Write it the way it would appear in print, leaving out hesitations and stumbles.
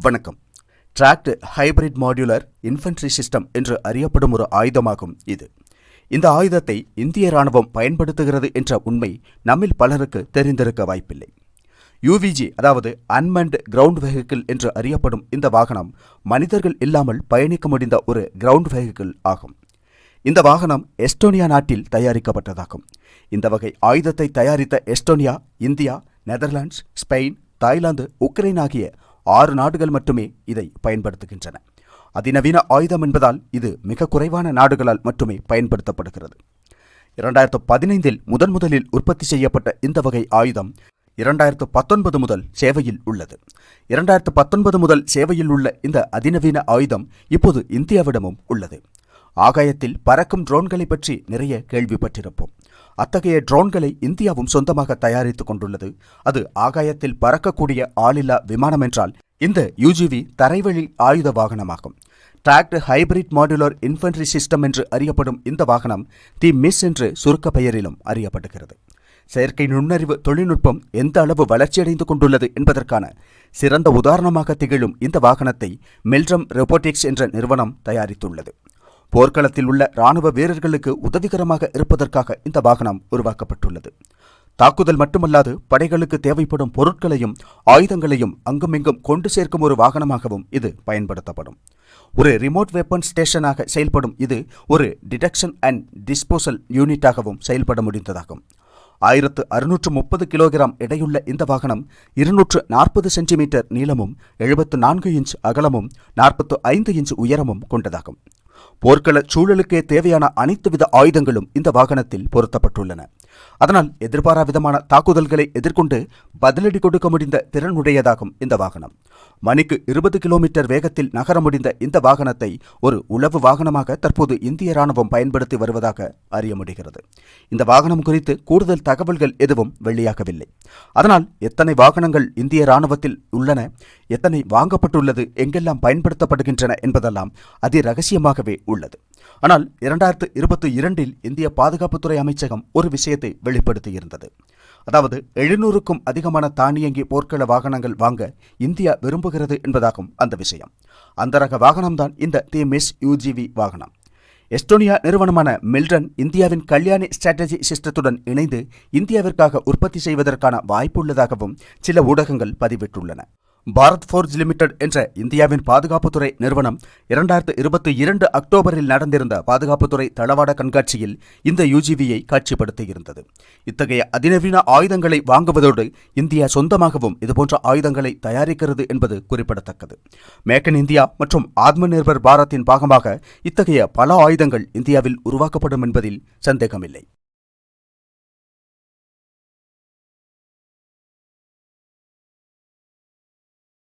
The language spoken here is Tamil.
வணக்கம். Tracked hybrid modular infantry system என்று அறியப்படும் ஒரு ஆயுதமாகும் இது. இந்த ஆயுதத்தை இந்திய ராணுவம் பயன்படுத்துகிறது என்ற உண்மை நம்மில் பலருக்கு தெரிந்திருக்க வாய்ப்பில்லை. யுவிஜி அதாவது அன்மேன்டு கிரவுண்ட் வெஹிக்கிள் என்று அறியப்படும் இந்த வாகனம் மனிதர்கள் இல்லாமல் பயணிக்க முடிந்த ஒரு கிரவுண்ட் வெஹிக்கிள் ஆகும். இந்த வாகனம் எஸ்டோனியா நாட்டில் தயாரிக்கப்பட்டதாகும். இந்த வகை ஆயுதத்தை தயாரித்த Estonia, India, Netherlands, Spain, Thailand, Ukraine ஆகிய 6 நாடுகள் மட்டுமே இதை பயன்படுத்துகின்றன. அதிநவீன ஆயுதம் என்பதால் இது மிக குறைவான நாடுகளால் மட்டுமே பயன்படுத்தப்படுகிறது. 2015 முதலில் உற்பத்தி செய்யப்பட்ட இந்த வகை ஆயுதம் 2019 முதல் சேவையில் உள்ளது. 2019 முதல் சேவையில் உள்ள இந்த அதிநவீன ஆயுதம் இப்போது இந்தியாவிடமும் உள்ளது. ஆகாயத்தில் பறக்கும் ட்ரோன்களை பற்றி நிறைய கேள்விப்பட்டிருப்போம். அத்தகைய ட்ரோன்களை இந்தியாவும் சொந்தமாக தயாரித்துக் கொண்டுள்ளது. அது ஆகாயத்தில் பறக்கக்கூடிய ஆளில்லா விமானம் என்றால் இந்த யுஜிவி தரைவழி ஆயுத வாகனமாகும். Tracked hybrid modular infantry system என்று அறியப்படும் இந்த வாகனம் தி மிஸ் என்று சுருக்க பெயரிலும் அறியப்படுகிறது. செயற்கை நுண்ணறிவு தொழில்நுட்பம் எந்த அளவு வளர்ச்சியடைந்து கொண்டுள்ளது என்பதற்கான சிறந்த உதாரணமாக திகழும் இந்த வாகனத்தை மில்ட்ரம் ரோபோட்டிக்ஸ் என்ற நிறுவனம் தயாரித்துள்ளது. போர்க்களத்தில் உள்ள இராணுவ வீரர்களுக்கு உதவிகரமாக இருப்பதற்காக இந்த வாகனம் உருவாக்கப்பட்டுள்ளது. தாக்குதல் மட்டுமல்லாது படைகளுக்கு தேவைப்படும் பொருட்களையும் ஆயுதங்களையும் அங்குமிங்கும் கொண்டு சேர்க்கும் ஒரு வாகனமாகவும் இது பயன்படுத்தப்படும். ஒரு ரிமோட் வெப்பன் ஸ்டேஷனாக செயல்படும் இது ஒரு டிடெக்ஷன் அண்ட் டிஸ்போசல் யூனிட்டாகவும் செயல்பட முடிந்ததாகும். 1630 கிலோகிராம் எடையுள்ள இந்த வாகனம் 240 சென்டிமீட்டர் நீளமும் 74 இன்ச் அகலமும் 45 இன்ச் உயரமும் கொண்டதாகும். போர்க்கள சூழலுக்கே தேவையான அனைத்து வித ஆயுதங்களும் இந்த வாகனத்தில் பொருத்தப்பட்டுள்ளன. அதனால் எதிர்பாராவிதமான தாக்குதல்களை எதிர்கொண்டு பதிலடி கொடுக்க முடிந்த திறனுடையதாகும் இந்த வாகனம். மணிக்கு 20 கிலோமீட்டர் வேகத்தில் நகர முடிந்த இந்த வாகனத்தை ஒரு உளவு வாகனமாக தற்போது இந்திய ராணுவம் பயன்படுத்தி வருவதாக அறிய முடிகிறது. இந்த வாகனம் குறித்து கூடுதல் தகவல்கள் எதுவும் வெளியாகவில்லை. அதனால் எத்தனை வாகனங்கள் இந்திய ராணுவத்தில் உள்ளன, எத்தனை வாங்கப்பட்டுள்ளது, எங்கெல்லாம் பயன்படுத்தப்படுகின்றன என்பதெல்லாம் அதிரகசியமாகவே உள்ளது. ஆனால் 2022 இந்திய பாதுகாப்புத்துறை அமைச்சகம் ஒரு விஷயத்தை வெளிப்படுத்தியிருந்தது. அதாவது 700க்கும் அதிகமான தானியங்கி போர்க்கள வாகனங்கள் வாங்க இந்தியா விரும்புகிறது என்பதாகும் அந்த விஷயம். அந்த ரக வாகனம்தான் இந்த தி மிஸ் யுஜிவி வாகனம். எஸ்டோனியா நிறுவனமான மில்ட்ரன் இந்தியாவின் கல்யாணி ஸ்ட்ராட்டஜி சிஸ்டத்துடன் இணைந்து இந்தியாவிற்காக உற்பத்தி செய்வதற்கான வாய்ப்பு உள்ளதாகவும் சில ஊடகங்கள் பதிவிட்டுள்ளன. பாரத் ஃபோர்ஜ் லிமிடெட் என்ற இந்தியாவின் பாதுகாப்புத்துறை நிறுவனம் 2022 அக்டோபரில் நடந்திருந்த பாதுகாப்புத்துறை தளவாட கண்காட்சியில் இந்த யுஜிவியை காட்சிப்படுத்தியிருந்தது. இத்தகைய அதிநவீன ஆயுதங்களை வாங்குவதோடு இந்தியா சொந்தமாகவும் இதுபோன்ற ஆயுதங்களை தயாரிக்கிறது என்பது குறிப்பிடத்தக்கது. மேக் இன் இந்தியா மற்றும் ஆத்ம நிர்பர் பாரத்தின் பாகமாக இத்தகைய பல ஆயுதங்கள் இந்தியாவில் உருவாக்கப்படும் என்பதில் சந்தேகமில்லை.